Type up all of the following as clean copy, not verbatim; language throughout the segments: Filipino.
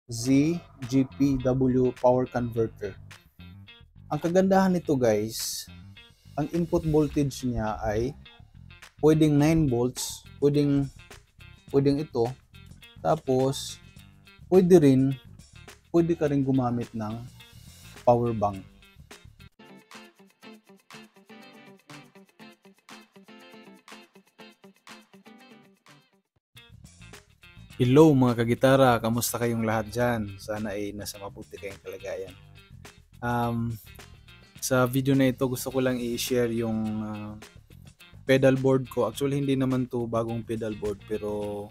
ZGPW power converter. Ang kagandahan nito guys, ang input voltage niya ay pwedeng 9 volts, pwedeng ito, tapos pwede ka rin gumamit ng power bank. Hello mga kagitara, kamusta kayong lahat dyan? Sana ay nasa mabuti kayong kalagayan. Sa video na ito gusto ko lang i-share yung pedal board ko. Actually hindi naman to bagong pedal board pero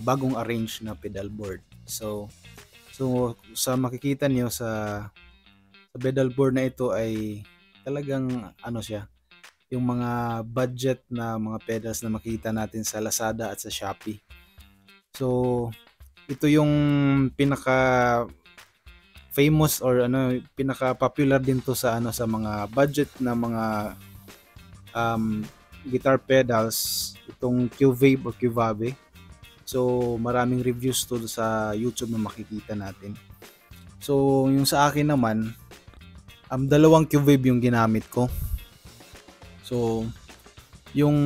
bagong arrange na pedal board. So sa makikita niyo sa pedal board na ito ay talagang ano siya, yung mga budget na mga pedals na makita natin sa Lazada at sa Shopee. So ito yung pinaka famous or pinaka popular din to sa sa mga budget na mga guitar pedals, itong Q-Wave or Q-Vave. So maraming reviews to sa YouTube na makikita natin. So yung sa akin naman, dalawang Q-Wave yung ginamit ko. So yung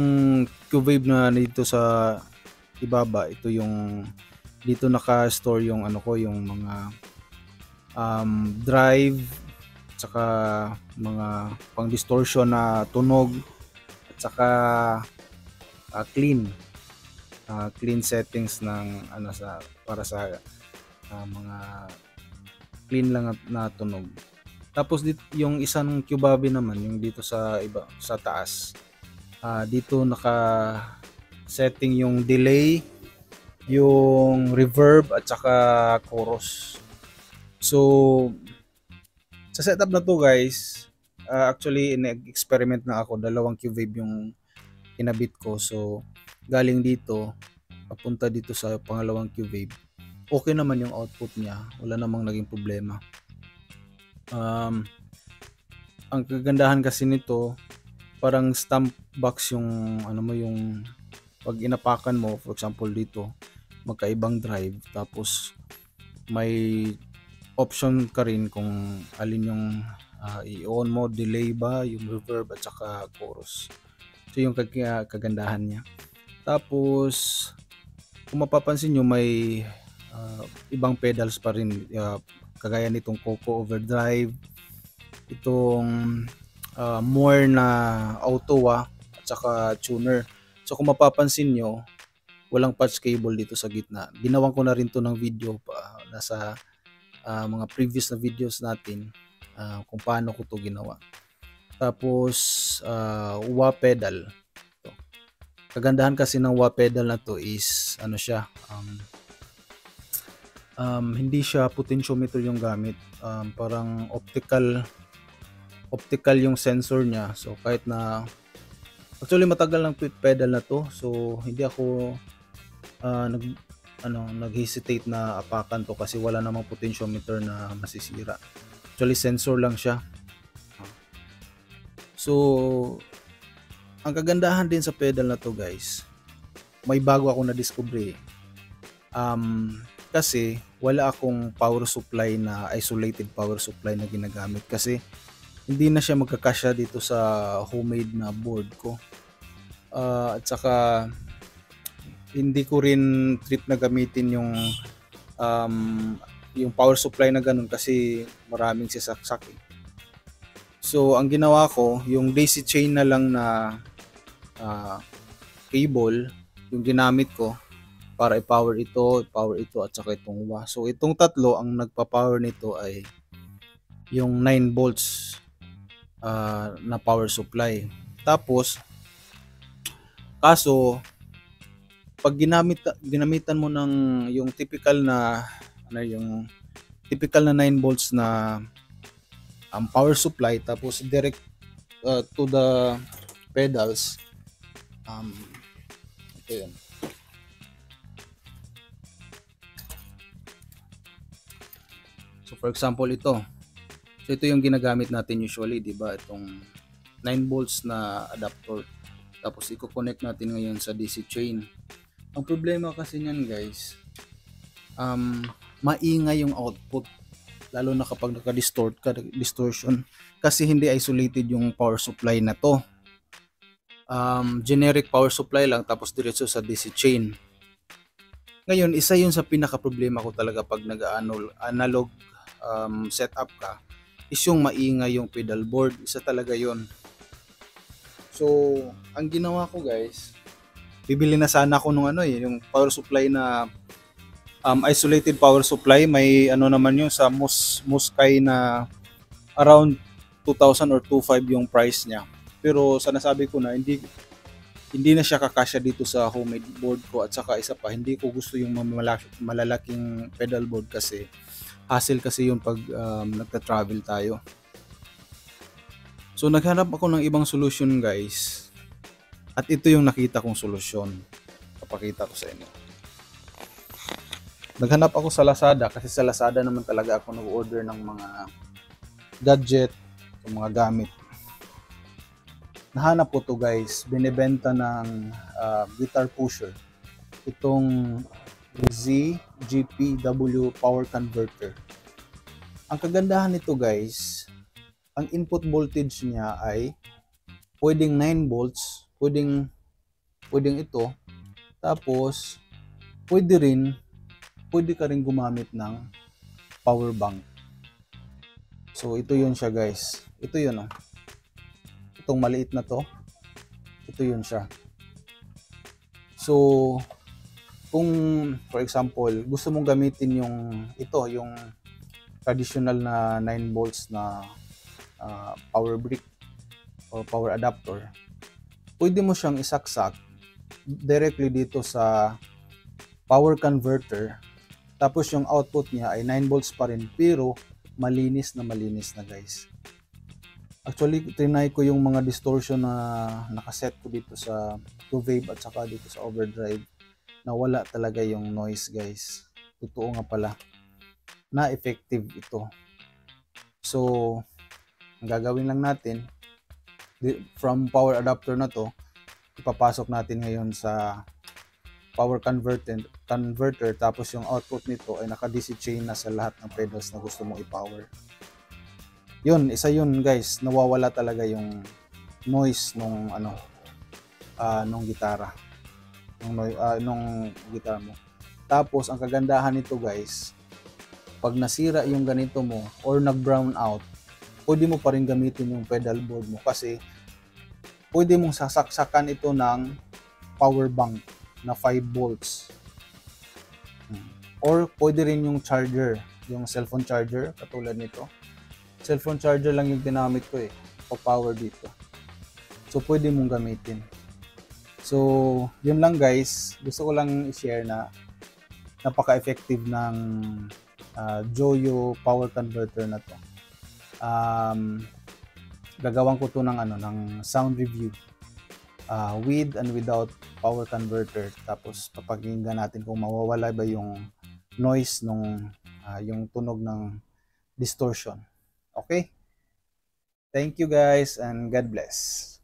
Q-Wave na dito sa ibaba, ito yung dito naka-store yung yung mga drive, saka mga pang distortion na tunog, at saka clean settings ng para sa mga clean lang na tunog. Tapos dito yung isang Q-Vave naman, yung dito sa taas, dito naka setting yung delay, yung reverb at saka chorus. So sa setup na to guys, actually nag-experiment na ako, dalawang Q-Wave yung kinabit ko. So galing dito papunta dito sa pangalawang Q-Wave, okay naman yung output niya, wala namang naging problema. Ang kagandahan kasi nito, parang stump box yung yung pag inapakan mo, for example dito magkaibang drive, tapos may option ka rin kung alin yung i-on mo, delay ba, yung reverb at saka chorus. So yung kagandahan niya. Tapos kung mapapansin nyo, may ibang pedals pa rin, kagaya nitong Coco Overdrive, itong more na auto at saka tuner. So kung mapapansin nyo, walang patch cable dito sa gitna. Ginawan ko na rin to ng video pa, nasa mga previous na videos natin kung paano ko to ginawa. Tapos wah pedal. Kagandahan kasi ng wah pedal na to is siya, hindi siya potentiometer yung gamit, parang optical yung sensor niya. So kahit na actually matagal ng pedal na to, so hindi ako nag-hesitate na apakan to kasi wala namang potentiometer na masisira. Actually sensor lang siya. So ang kagandahan din sa pedal na to guys, may bago ako na-discover. Kasi wala akong power supply na isolated power supply na ginagamit, kasi hindi na siya magkakasya dito sa homemade na board ko. At saka hindi ko rin trip na gamitin yung power supply na ganun kasi maraming sisaksak. So ang ginawa ko, yung daisy chain na lang na cable yung ginamit ko para i-power ito at saka itong wah. So itong tatlo, ang nagpa-power nito ay yung 9 volts na power supply. Tapos kaso pag ginamitan mo ng yung typical na yung typical na 9 volts na power supply, tapos direct to the pedals, ito yun. So for example ito, so ito yung ginagamit natin usually, di ba, itong 9 volts na adapter. Tapos i-connect natin ngayon sa DC chain. Ang problema kasi niyan guys, maingay yung output, lalo na kapag naka-distort ka, distortion, kasi hindi isolated yung power supply na to. Generic power supply lang tapos diretso sa DC chain. Ngayon, isa yun sa pinaka-problema ko talaga pag nag-analog setup ka, is yung maingay yung pedal board. Isa talaga yun. So, ang ginawa ko guys, bibili na sana ako nung yung power supply na isolated power supply. May naman yun sa Muskai na around 2,000 or 2,500 yung price niya. Pero sa nasabi ko na, hindi na siya kakasya dito sa homemade board ko, at saka isa pa, hindi ko gusto yung malalaking pedal board kasi hassle kasi yun pag nagta-travel tayo. So naghanap ako ng ibang solution guys, at ito yung nakita kong solusyon. Papakita ko sa inyo. Naghanap ako sa Lazada kasi sa Lazada naman talaga ako nag-order ng mga gadget o mga gamit. Nahanap ko to guys, binibenta ng guitar pusher. Itong ZGPW Power Converter. Ang kagandahan nito guys, ang input voltage niya ay pwedeng 9 volts, pwedeng ito, tapos pwede ka rin gumamit ng power bank. So ito yun siya guys, ito yun itong maliit na to, ito yun siya. So kung for example gusto mong gamitin yung traditional na 9 volts na power brick o power adapter, pwede mo siyang isaksak directly dito sa power converter, tapos yung output niya ay 9 volts pa rin, pero malinis na guys. Actually, trinay ko yung mga distortion na nakaset ko dito sa two-wave at saka dito sa overdrive, na wala talaga yung noise guys. Totoo nga pala na effective ito. So ang gagawin lang natin, from power adapter na to, ipapasok natin ngayon sa power converter, tapos yung output nito ay naka DC chain na sa lahat ng pedals na gusto mong i-power. Yun, isa yun guys, nawawala talaga yung noise nung nung gitara, nung gitara mo. Tapos ang kagandahan nito guys, pag nasira yung ganito mo or nag-brown out, pwede mo pa rin gamitin yung pedal board mo kasi pwede mong sasaksakan ito ng power bank na 5 volts. Or pwede rin yung charger, yung cellphone charger katulad nito. Cellphone charger lang yung ginamit ko pa-power dito. So pwede mong gamitin. So yun lang guys, gusto ko lang i-share na napaka-effective ng Joyo power converter na to. Gagawan ko to ng sound review with and without power converter, tapos papakinggan natin kung mawawala ba yung noise nung yung tunog ng distortion. Okay? Thank you guys and God bless.